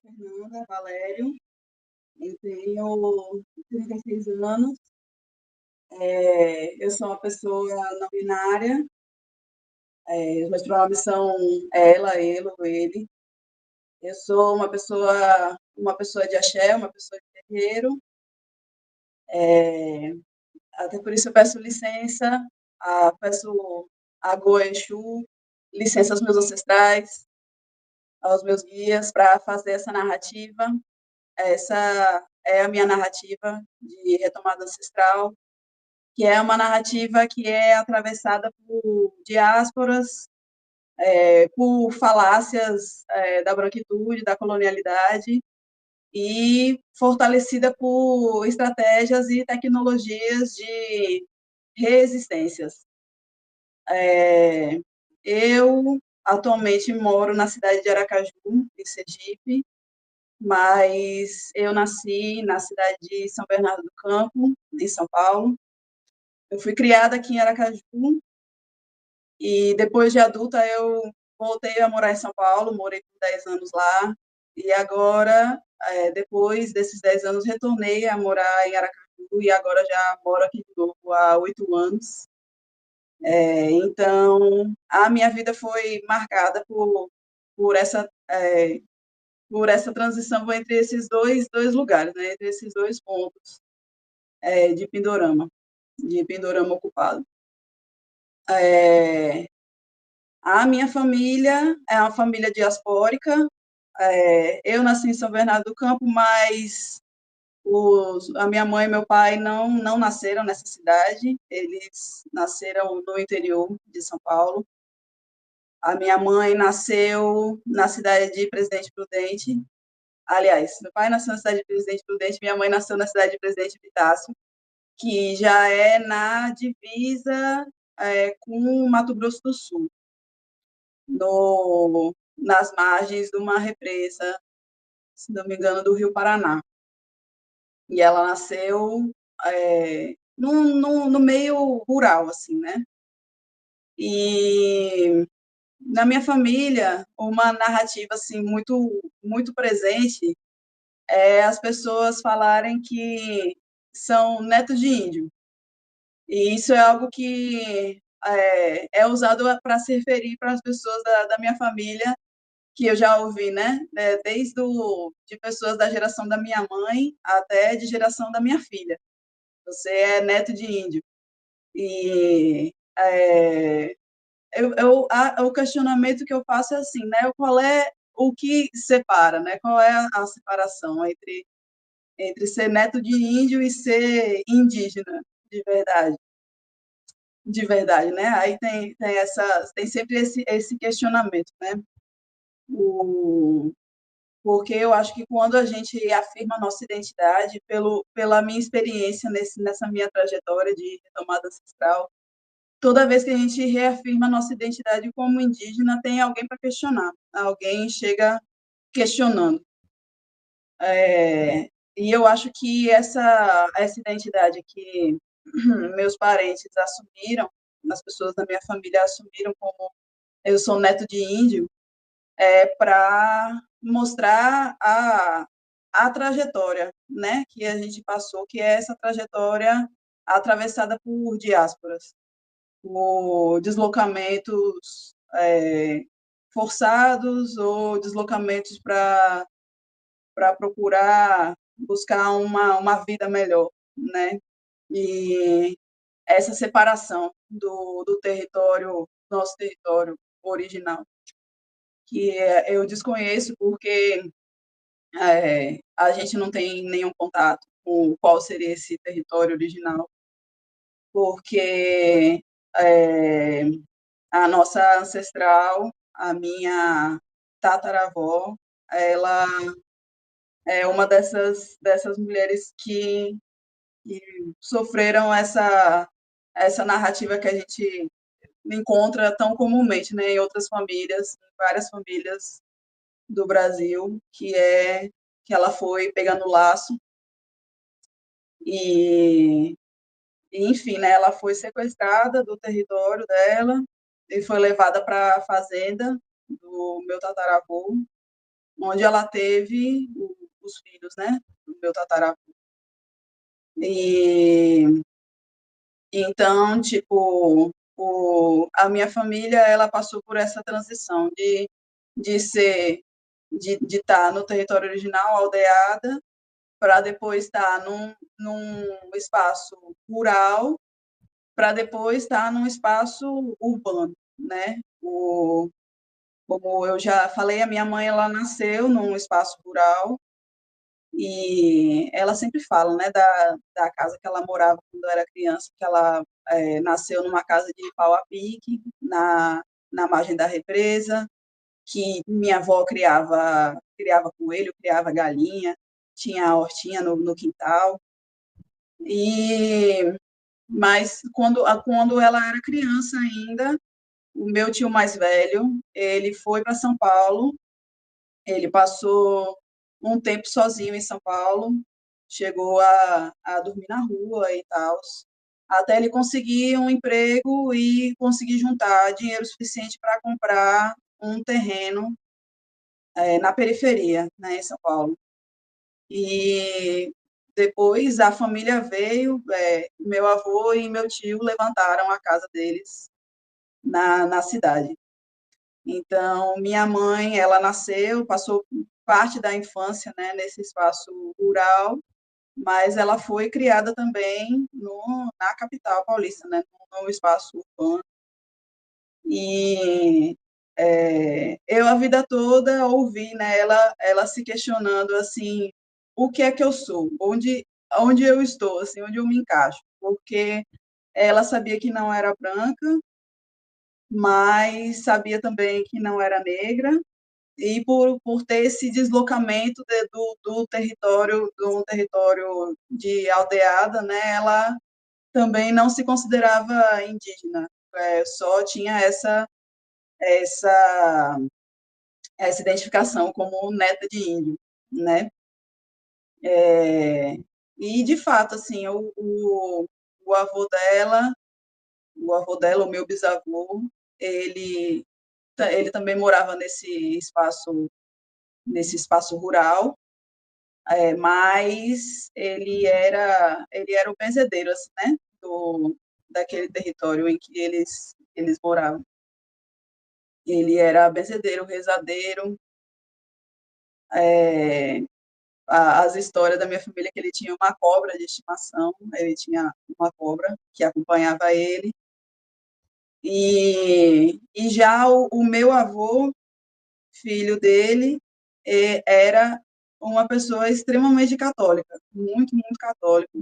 Fernanda Valério, eu tenho 36 anos, eu sou uma pessoa não binária, os meus pronomes são ela, ele ou ele. Eu sou uma pessoa de axé, uma pessoa de terreiro, é, até por isso eu peço licença, peço a Goa Exu, licença aos meus ancestrais, aos meus guias, para fazer essa narrativa. Essa é a minha narrativa de retomada ancestral, que é uma narrativa que é atravessada por diásporas, por falácias da branquitude, da colonialidade, e fortalecida por estratégias e tecnologias de resistências. Eu atualmente moro na cidade de Aracaju, em Sergipe, mas eu nasci na cidade de São Bernardo do Campo, em São Paulo. Eu fui criada aqui em Aracaju e depois de adulta eu voltei a morar em São Paulo, morei por 10 anos lá e agora, depois desses 10 anos, retornei a morar em Aracaju e agora já moro aqui de novo há 8 anos. Então, a minha vida foi marcada por essa por essa transição entre esses dois lugares, né? Entre esses dois pontos de Pindorama ocupado. A minha família é uma família diaspórica. Eu nasci em São Bernardo do Campo, mas a minha mãe e meu pai não nasceram nessa cidade, eles nasceram no interior de São Paulo. A minha mãe nasceu na cidade de Presidente Prudente. Aliás, meu pai nasceu na cidade de Presidente Prudente, minha mãe nasceu na cidade de Presidente Epitácio, que já é na divisa com Mato Grosso do Sul, nas margens de uma represa, se não me engano, do Rio Paraná. E ela nasceu no meio rural, assim, né? E na minha família, uma narrativa assim muito presente é as pessoas falarem que são netos de índio. E isso é algo que é usado para se referir para as pessoas da minha família, que eu já ouvi, né? De pessoas da geração da minha mãe até de geração da minha filha. Você é neto de índio. E o questionamento que eu faço é assim, né? Qual é o que separa, né? Qual é a separação entre ser neto de índio e ser indígena de verdade, né? Aí tem sempre esse questionamento, né? O, Porque eu acho que quando a gente afirma a nossa identidade, pela minha experiência nessa minha trajetória de retomada ancestral, toda vez que a gente reafirma a nossa identidade como indígena, tem alguém para questionar, alguém chega questionando. E eu acho que essa identidade que meus parentes assumiram, as pessoas da minha família assumiram como eu sou neto de índio, para mostrar a trajetória, né, que a gente passou, que é essa trajetória atravessada por diásporas, por deslocamentos forçados ou deslocamentos para procurar buscar uma vida melhor, né? E essa separação do território, nosso território original, que eu desconheço porque a gente não tem nenhum contato com qual seria esse território original, porque é, a nossa ancestral, a minha tataravó, ela é uma dessas mulheres que sofreram essa narrativa que a gente encontra tão comumente, né, em outras famílias, em várias famílias do Brasil, que é que ela foi pegando laço e, enfim, né, ela foi sequestrada do território dela e foi levada para a fazenda do meu tataravô onde ela teve os filhos, né, do meu tataravô. E então, tipo, a minha família, ela passou por essa transição de ser, de estar no território original, aldeada, para depois estar num espaço rural, para depois estar num espaço urbano, né? Como eu já falei, a minha mãe, ela nasceu num espaço rural, e ela sempre fala, né, da casa que ela morava quando era criança, que ela nasceu numa casa de pau a pique, na margem da represa, que minha avó criava coelho, criava galinha, tinha a hortinha no quintal. E mas quando ela era criança ainda, o meu tio mais velho, ele foi para São Paulo. Ele passou um tempo sozinho em São Paulo, chegou a dormir na rua e tal, até ele conseguir um emprego e conseguir juntar dinheiro suficiente para comprar um terreno na periferia, né, em São Paulo. E depois a família veio, meu avô e meu tio levantaram a casa deles na cidade. Então, minha mãe, ela nasceu, passou parte da infância, né, nesse espaço rural, mas ela foi criada também na capital paulista, né, no espaço urbano. E eu a vida toda ouvi, né, ela se questionando assim, o que é que eu sou, onde eu estou, assim, onde eu me encaixo, porque ela sabia que não era branca, mas sabia também que não era negra, e por ter esse deslocamento do território, de um território de aldeada, né, ela também não se considerava indígena, só tinha essa, essa identificação como neta de índio, né? É, e, de fato, assim, o avô dela, o meu bisavô, ele, ele também morava nesse espaço rural, mas ele era o benzedeiro, assim, né, daquele território em que eles moravam. Ele era benzedeiro, rezadeiro. é, as histórias da minha família é que ele tinha uma cobra de estimação, ele tinha uma cobra que acompanhava ele, e já o meu avô, filho dele, era uma pessoa extremamente católica, muito, muito católica,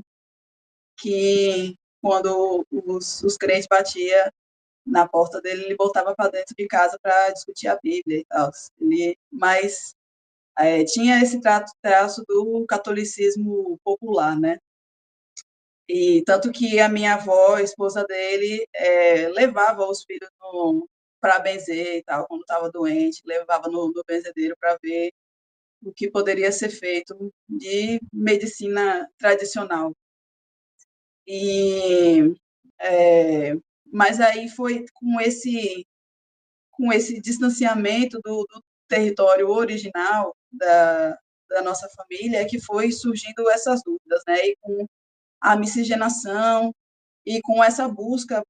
que quando os crentes batiam na porta dele, ele voltava para dentro de casa para discutir a Bíblia e tal. Mas tinha esse traço do catolicismo popular, né? E tanto que a minha avó, a esposa dele, levava os filhos para benzer e tal, quando estava doente, levava no benzedeiro para ver o que poderia ser feito de medicina tradicional. E, é, mas aí foi com esse distanciamento do território original da nossa família que foi surgindo essas dúvidas, né? E com a miscigenação e com essa busca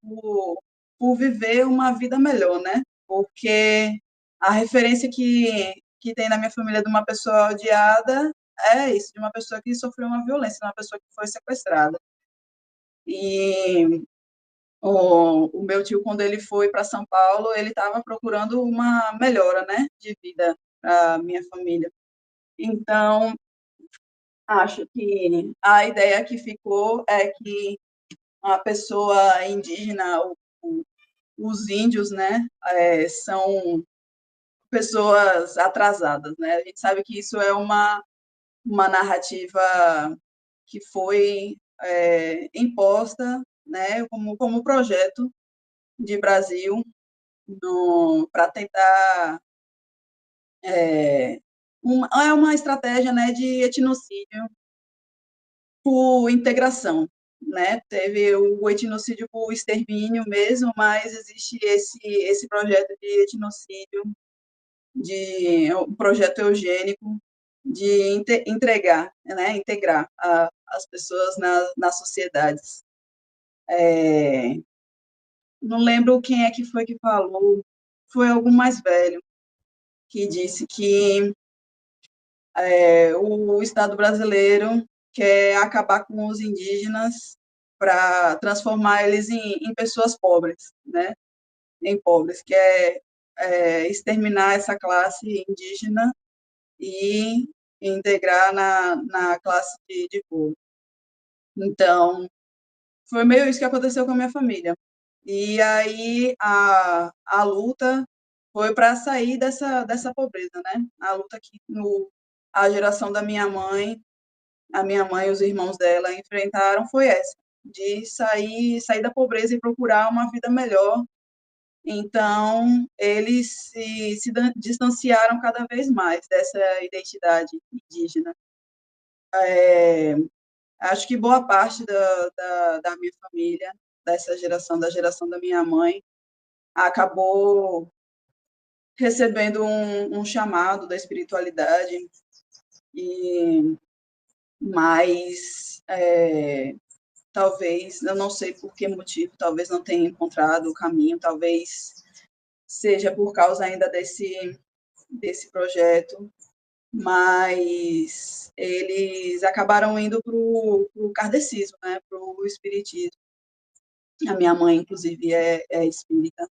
por viver uma vida melhor, né? Porque a referência que tem na minha família de uma pessoa odiada é isso, de uma pessoa que sofreu uma violência, de uma pessoa que foi sequestrada. E o meu tio, quando ele foi para São Paulo, ele estava procurando uma melhora, né, de vida para minha família. Então, acho que a ideia que ficou é que a pessoa indígena, os índios, né, são pessoas atrasadas, né? A gente sabe que isso é uma narrativa que foi imposta, né, como projeto de Brasil para tentar é uma estratégia, né, de etnocídio por integração, né? Teve o etnocídio por extermínio mesmo, mas existe esse projeto de etnocídio de um projeto eugênico de integrar as pessoas nas sociedades. Não lembro quem é que foi que falou, foi algum mais velho, que disse que o Estado brasileiro quer acabar com os indígenas para transformar eles em pessoas pobres, né? Em pobres, quer exterminar essa classe indígena e integrar na classe de povo. Então, foi meio isso que aconteceu com a minha família. E aí a luta foi para sair dessa pobreza, né? A luta que a geração da minha mãe, a minha mãe e os irmãos dela enfrentaram foi essa, de sair da pobreza e procurar uma vida melhor. Então, eles se distanciaram cada vez mais dessa identidade indígena. Acho que boa parte da minha família, dessa geração, da geração da minha mãe, acabou recebendo um chamado da espiritualidade, e mas talvez, eu não sei por que motivo, talvez não tenha encontrado o caminho, talvez seja por causa ainda desse projeto, mas eles acabaram indo para o kardecismo, né, para o espiritismo. A minha mãe, inclusive, é espírita.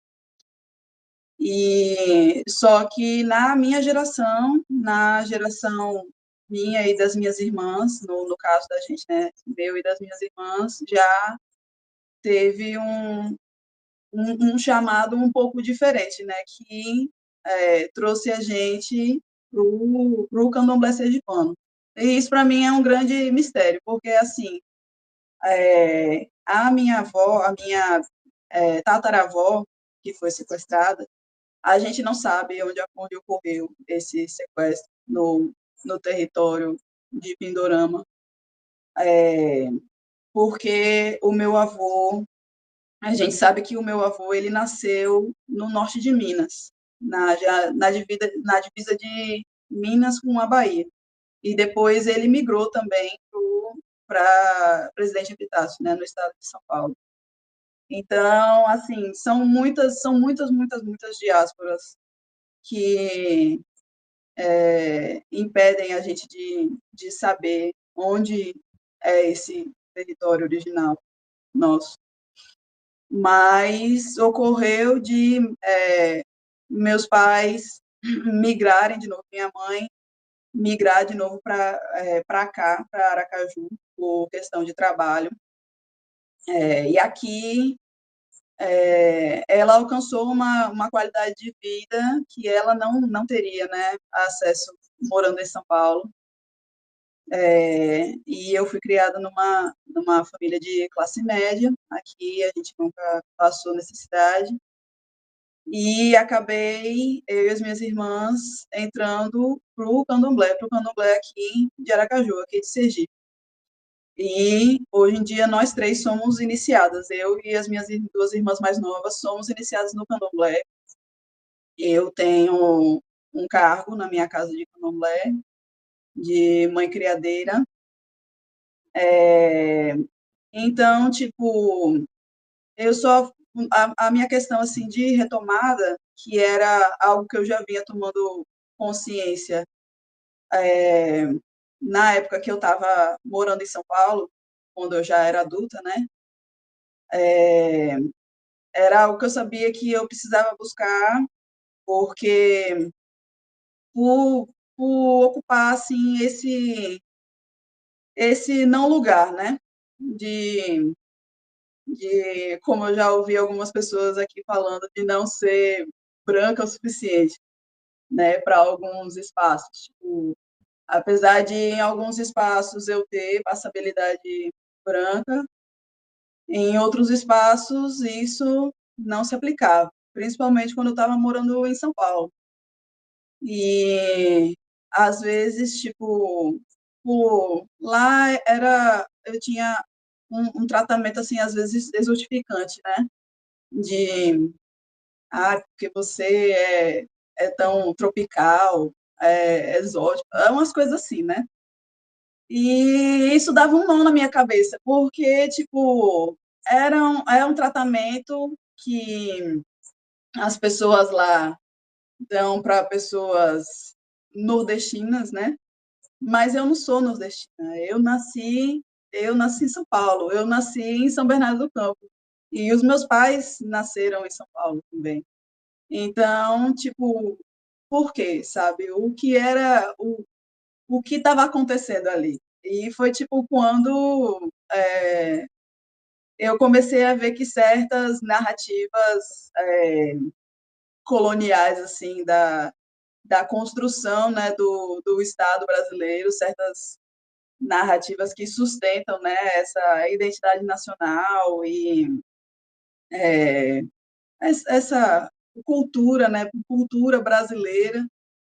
E só que na minha geração, na geração minha e das minhas irmãs, no caso da gente, né, meu e das minhas irmãs, já teve um chamado um pouco diferente, né, que trouxe a gente para o candomblé sergipano. E isso, para mim, é um grande mistério, porque, assim, a minha avó, a minha tataravó, que foi sequestrada, a gente não sabe onde ocorreu esse sequestro no território de Pindorama, porque o meu avô, a gente sabe que o meu avô, ele nasceu no norte de Minas, na divisa de Minas com a Bahia. E depois ele migrou também para Presidente Epitácio, né, no estado de São Paulo. Então, assim, muitas diásporas que impedem a gente de saber onde é esse território original nosso. Mas ocorreu de meus pais migrarem de novo, minha mãe migrar de novo para cá, para Aracaju, por questão de trabalho. E aqui ela alcançou uma qualidade de vida que ela não teria, né, acesso morando em São Paulo. E eu fui criada numa família de classe média, aqui a gente nunca passou necessidade, e acabei, eu e as minhas irmãs, entrando para o candomblé aqui de Aracaju, aqui de Sergipe. E hoje em dia nós três somos iniciadas, eu e as minhas duas irmãs mais novas somos iniciadas no candomblé. Eu tenho um cargo na minha casa de candomblé, de mãe criadeira. Então, tipo, eu só a minha questão assim de retomada, que era algo que eu já vinha tomando consciência na época que eu estava morando em São Paulo, quando eu já era adulta, né? Era algo que eu sabia que eu precisava buscar, porque por ocupar assim esse não lugar, né? De como eu já ouvi algumas pessoas aqui falando, de não ser branca o suficiente, né, para alguns espaços. Tipo, apesar de em alguns espaços eu ter passabilidade branca, em outros espaços isso não se aplicava, principalmente quando eu estava morando em São Paulo. E às vezes, tipo, lá eu tinha um tratamento assim, às vezes exotificante, né? De porque você é tão tropical, exótico, é umas coisas assim, né? E isso dava um nó na minha cabeça, porque, tipo, é um tratamento que as pessoas lá dão para pessoas nordestinas, né? Mas eu não sou nordestina. Eu nasci em São Paulo. Eu nasci em São Bernardo do Campo. E os meus pais nasceram em São Paulo também. Então, tipo, por quê, sabe? O que estava acontecendo ali? E foi tipo quando eu comecei a ver que certas narrativas coloniais assim da construção, né, do Estado brasileiro, certas narrativas que sustentam, né, essa identidade nacional e essa cultura, né, cultura brasileira,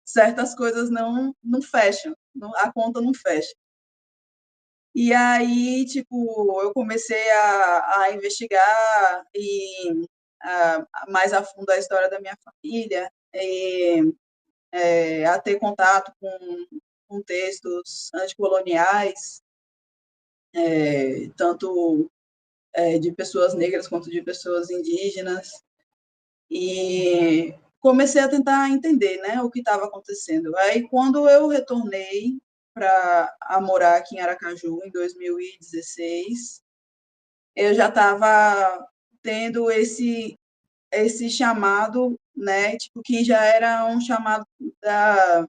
certas coisas não fecham, a conta não fecha. E aí, tipo, eu comecei a investigar mais a fundo a história da minha família, e a ter contato com textos anticoloniais, tanto de pessoas negras quanto de pessoas indígenas, e comecei a tentar entender, né, o que estava acontecendo. Aí, quando eu retornei para morar aqui em Aracaju, em 2016, eu já estava tendo esse chamado, né, tipo, que já era um chamado da,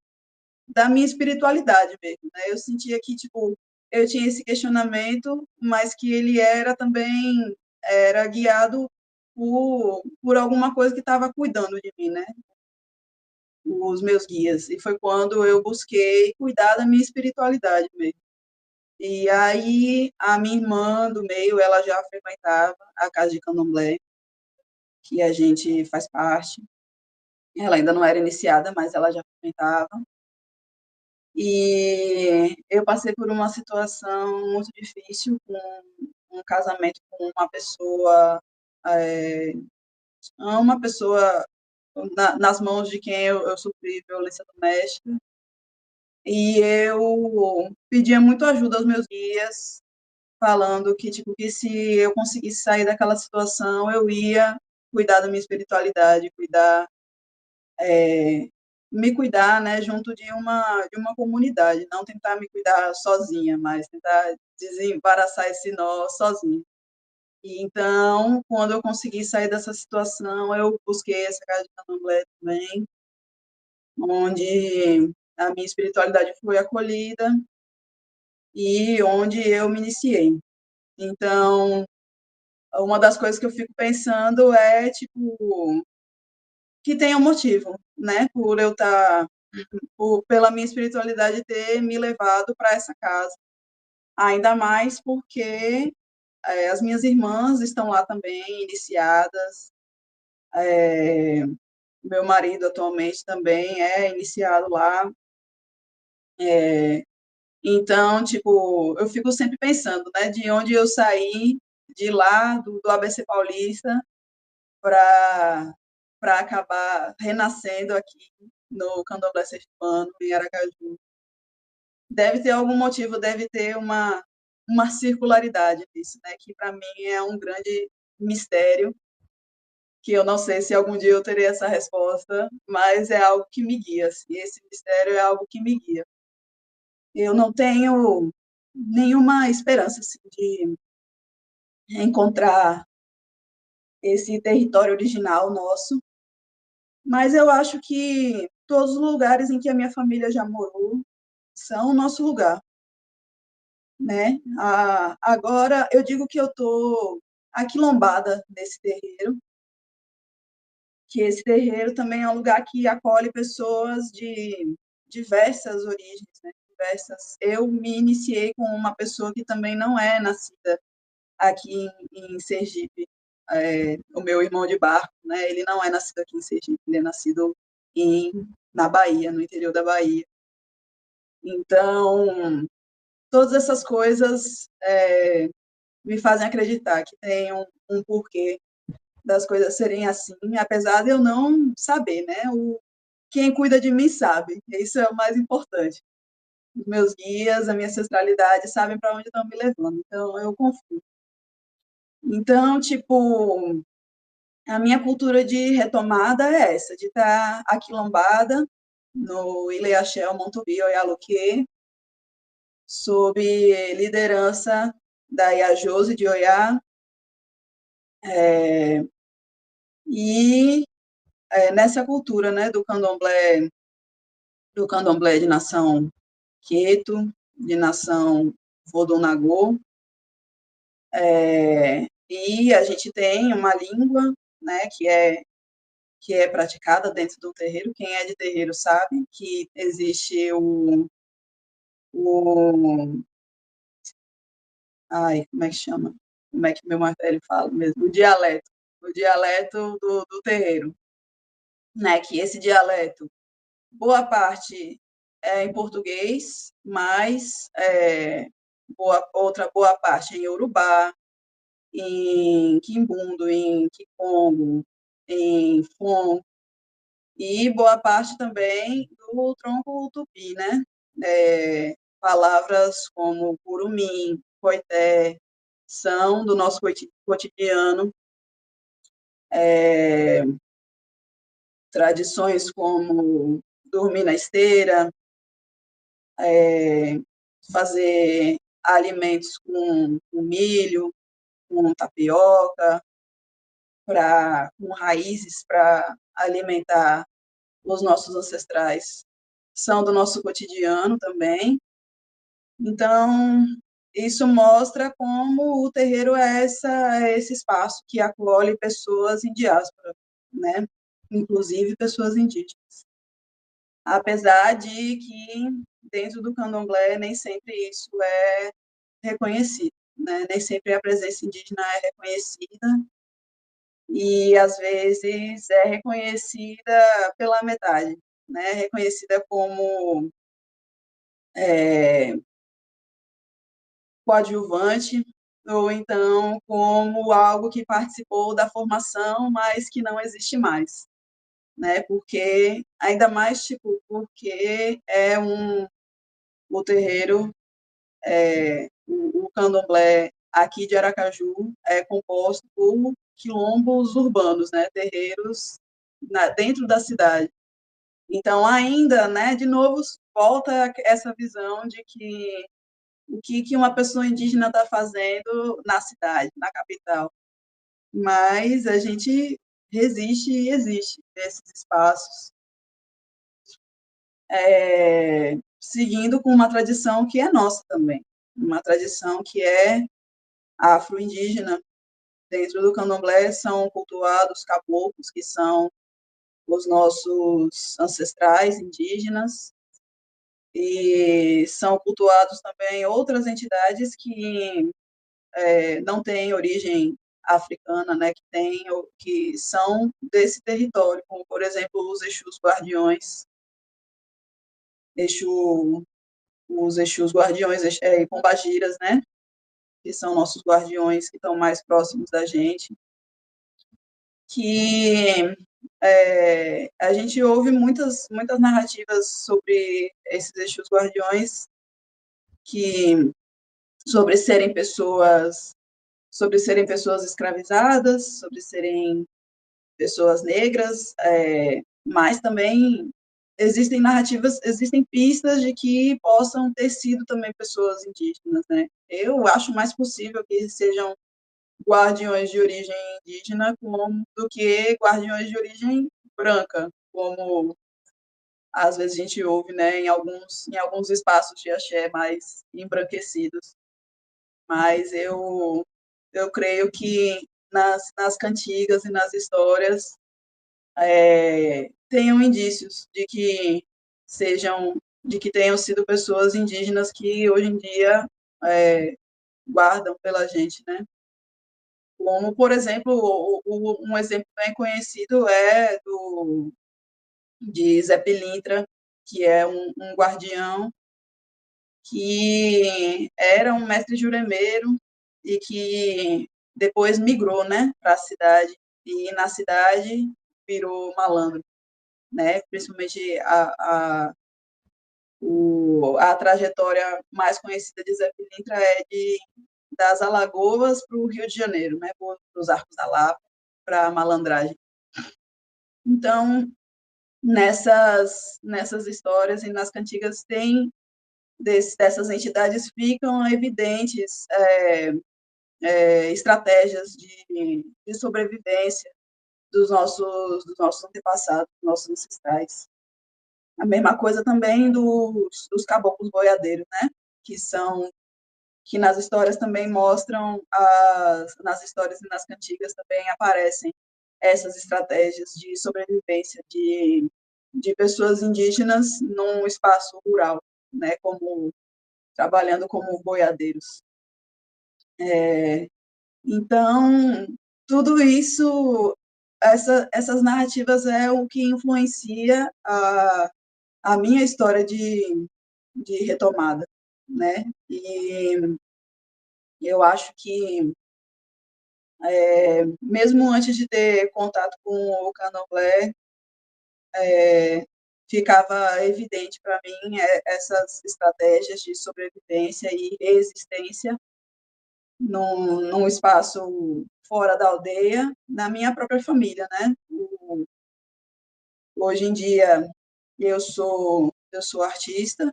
da minha espiritualidade mesmo, né? Eu sentia que, tipo, eu tinha esse questionamento, mas que ele era também era guiado por alguma coisa que estava cuidando de mim, né? Os meus guias. E foi quando eu busquei cuidar da minha espiritualidade mesmo. E aí a minha irmã do meio, ela já frequentava a casa de Candomblé, que a gente faz parte. Ela ainda não era iniciada, mas ela já frequentava. E eu passei por uma situação muito difícil com um casamento com uma pessoa nas mãos de quem eu sofri violência doméstica. E eu pedia muito ajuda aos meus guias, falando que, tipo, que se eu conseguisse sair daquela situação, eu ia cuidar da minha espiritualidade, me cuidar, né, junto de uma comunidade, não tentar me cuidar sozinha, mas tentar desembaraçar esse nó sozinha. E então, quando eu consegui sair dessa situação, eu busquei essa casa de candomblé também, onde a minha espiritualidade foi acolhida e onde eu me iniciei. Então, uma das coisas que eu fico pensando é, tipo, que tem um motivo, né, por eu estar pela minha espiritualidade ter me levado para essa casa. Ainda mais porque as minhas irmãs estão lá também, iniciadas. Meu marido atualmente também é iniciado lá. Então, tipo, eu fico sempre pensando, né, de onde eu saí, de lá, do ABC Paulista, para acabar renascendo aqui no Candomblé Sergipano, em Aracaju. Deve ter algum motivo, deve ter uma circularidade nisso, né? Que para mim é um grande mistério, que eu não sei se algum dia eu terei essa resposta, mas é algo que me guia, assim, esse mistério é algo que me guia. Eu não tenho nenhuma esperança assim, de encontrar esse território original nosso, mas eu acho que todos os lugares em que a minha família já morou são o nosso lugar, né? Agora, eu digo que eu estou aquilombada nesse terreiro, que esse terreiro também é um lugar que acolhe pessoas de diversas origens, né? Diversas. Eu me iniciei com uma pessoa que também não é nascida aqui em Sergipe, o meu irmão de barco, né? Ele não é nascido aqui em Sergipe, ele é nascido na Bahia, no interior da Bahia. Então, todas essas coisas me fazem acreditar que tem um porquê das coisas serem assim, apesar de eu não saber, né, quem cuida de mim sabe, isso é o mais importante. Os meus guias, a minha ancestralidade sabem para onde estão me levando, então eu confio. Então, tipo, a minha cultura de retomada é essa, de estar aquilombada no Ileaxel Montubi Oialuque, sob liderança da Iajose de Oiá, e nessa cultura, né, do candomblé de nação Queto, de nação Vodunagô, e a gente tem uma língua, né, que é praticada dentro do terreiro. Quem é de terreiro sabe que existe o ai, como é que chama? Como é que meu mais velho fala mesmo? O dialeto do terreiro, né? Que esse dialeto, boa parte é em português, mas outra boa parte é em Yorubá, em Quimbundo, em Kikongo, em Fon, e boa parte também do tronco tupi, né? Palavras como curumim, coité, são do nosso cotidiano, tradições como dormir na esteira, fazer alimentos com milho, com tapioca, com raízes para alimentar os nossos ancestrais, são do nosso cotidiano também. Então, isso mostra como o terreiro é esse espaço que acolhe pessoas em diáspora, né? Inclusive pessoas indígenas. Apesar de que, dentro do candomblé, nem sempre isso é reconhecido, né? Nem sempre a presença indígena é reconhecida, e, às vezes, é reconhecida pela metade, né? Reconhecida como coadjuvante, ou então como algo que participou da formação, mas que não existe mais, né? Porque, ainda mais, tipo, porque o terreiro, o candomblé aqui de Aracaju é composto por quilombos urbanos, né? Terreiros dentro da cidade. Então, ainda, né, de novo, volta essa visão de que o que uma pessoa indígena está fazendo na cidade, na capital. Mas a gente resiste e existe nesses espaços, seguindo com uma tradição que é nossa também, uma tradição que é afro-indígena. Dentro do candomblé são cultuados caboclos, que são os nossos ancestrais indígenas, e são cultuados também outras entidades que não têm origem africana, né, que são desse território, como, por exemplo, os Exus guardiões, Exu, os Exus guardiões pombagiras, né, que são nossos guardiões que estão mais próximos da gente, que a gente ouve muitas narrativas sobre esses Exus guardiões, que sobre serem pessoas escravizadas, sobre serem pessoas negras, mas também existem narrativas, existem pistas de que possam ter sido também pessoas indígenas, né? Eu acho mais possível que sejam guardiões de origem indígena do que guardiões de origem branca, como às vezes a gente ouve, né, em alguns espaços de axé mais embranquecidos. Mas eu creio que nas cantigas e nas histórias tenham indícios de que tenham sido pessoas indígenas que hoje em dia guardam pela gente, né? Como, por exemplo, um exemplo bem conhecido de Zé Pilintra, que é um guardião que era um mestre juremeiro e que depois migrou, né, para a cidade, e na cidade virou malandro. né? Principalmente a trajetória mais conhecida de Zé Pilintra é das Alagoas para o Rio de Janeiro, né? Para os Arcos da Lapa, para a Malandragem. Então, nessas histórias e nas cantigas dessas entidades ficam evidentes estratégias de sobrevivência dos nossos antepassados, dos nossos ancestrais. A mesma coisa também dos caboclos boiadeiros, né? Que nas histórias também mostram, nas histórias e nas cantigas também aparecem essas estratégias de sobrevivência de pessoas indígenas num espaço rural, né? Trabalhando como boiadeiros. Então, tudo isso, essas narrativas é o que influencia a minha história de retomada, né? E eu acho que, mesmo antes de ter contato com o candomblé, ficava evidente para mim essas estratégias de sobrevivência e resistência num espaço fora da aldeia, na minha própria família, né? Hoje em dia, eu sou artista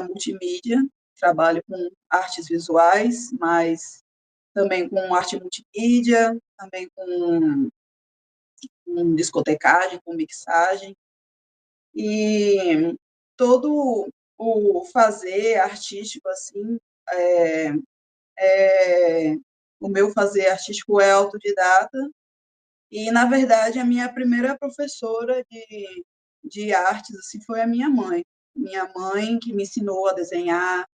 multimídia, trabalho com artes visuais, mas também com arte multimídia, também com discotecagem, com mixagem, e todo o fazer artístico, assim, é, é, o meu fazer artístico é autodidata, e, na verdade, a minha primeira professora de artes assim, foi a minha mãe. Minha mãe que me ensinou a desenhar,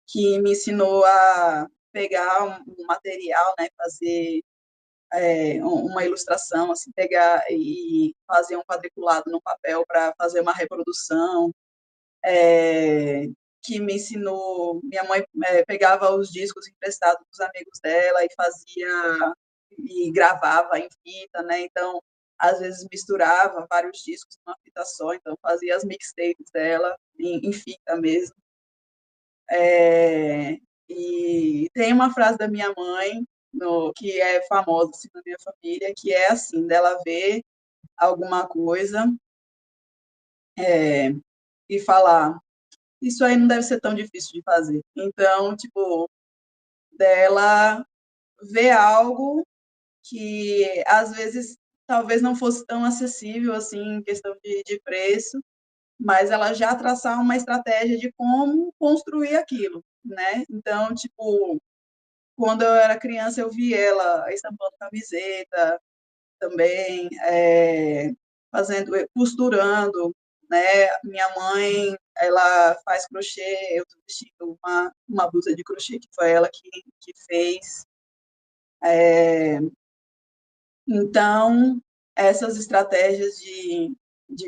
que me ensinou a pegar um material, né, fazer uma ilustração, assim, pegar e fazer um quadriculado no papel para fazer uma reprodução, que me ensinou, minha mãe pegava os discos emprestados dos amigos dela e fazia, e gravava em fita, né, então, às vezes misturava vários discos numa fita só, então fazia as mixtapes dela em fita mesmo. E tem uma frase da minha mãe, que é famosa assim, na minha família, que é assim, dela ver alguma coisa e falar, isso aí não deve ser tão difícil de fazer. Então, tipo, dela ver algo que às vezes talvez não fosse tão acessível assim em questão de preço, mas ela já traçar uma estratégia de como construir aquilo, né? Então, tipo, quando eu era criança eu vi ela estampando camiseta também, fazendo, costurando, né? Minha mãe, ela faz crochê, eu estou vestindo uma blusa de crochê que foi ela que fez. Então, essas estratégias de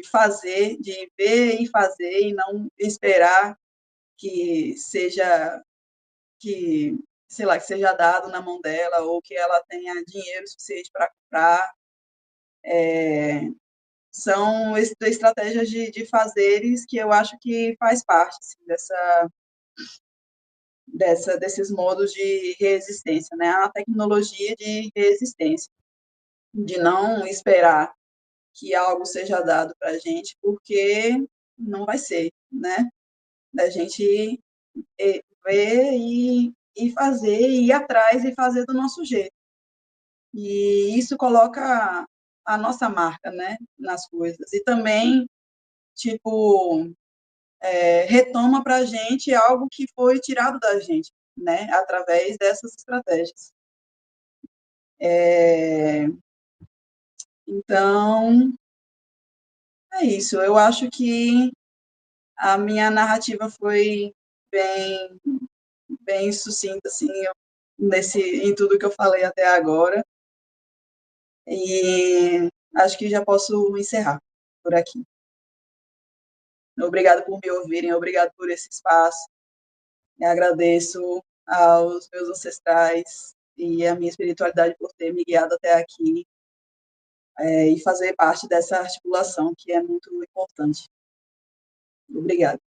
fazer, de ver e fazer e não esperar que seja, que, sei lá, que seja dado na mão dela ou que ela tenha dinheiro suficiente para comprar, são estratégias de fazeres que eu acho que faz parte assim, desses modos de resistência, né? A tecnologia de resistência, de não esperar que algo seja dado para a gente, porque não vai ser, né? Da gente ver e fazer, e ir atrás e fazer do nosso jeito. E isso coloca a nossa marca, né, nas coisas. E também, tipo, retoma para a gente algo que foi tirado da gente, né, através dessas estratégias. Então, é isso. Eu acho que a minha narrativa foi bem, bem sucinta, assim, em tudo que eu falei até agora. E acho que já posso encerrar por aqui. Obrigada por me ouvirem, obrigado por esse espaço. E agradeço aos meus ancestrais e à minha espiritualidade por ter me guiado até aqui. e fazer parte dessa articulação que é muito importante. Obrigada.